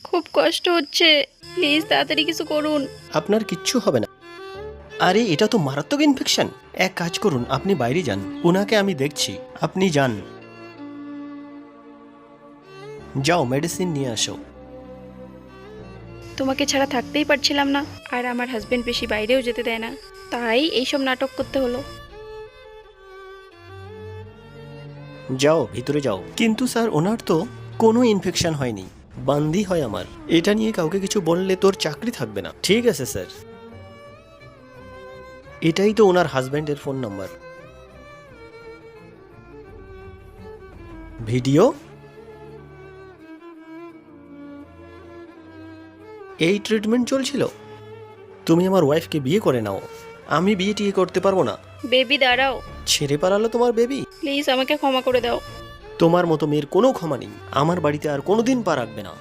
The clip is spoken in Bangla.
খুব কষ্ট হচ্ছে, প্লিজ তাড়াতাড়ি কিছু করুন। আপনার কিচ্ছু হবে না। আরে এটা তো মারাত্মক ইনফেকশন। এক কাজ করুন, আপনি বাইরে যান, ওনাকে আমি দেখছি। আপনি যান, যাও মেডিসিন নিয়ে আসো। তোমাকে ছাড়া থাকতেই পারছিলাম না, আর আমার হাজবেন্ড বেশি বাইরেও যেতে দেয় না, তাই এইসব নাটক করতে হলো। যাও ভিতরে যাও। কিন্তু স্যার ওনার তো কোনো ইনফেকশন হয়নি, বান্দি হয় আমার। এটা নিয়ে কাউকে কিছু বললে তোর চাকরি থাকবে না। ঠিক আছে স্যার, এটাই তো ওনার হাজব্যান্ডের ফোন নাম্বার। ভিডিও, এই ট্রিটমেন্ট চলছিল। তুমি আমার ওয়াইফকে বিয়ে করে নাও, আমি বিয়ে টিয়ে করতে পারবো না। বেবি দাঁড়াও, ছেড়ে পালালো তোমার বেবি। প্লিজ আমাকে ক্ষমা করে দাও। তোমার মতো মেয়ের কোনো ক্ষমা নেই, আমার বাড়িতে আর কোনোদিন পা রাখবে না।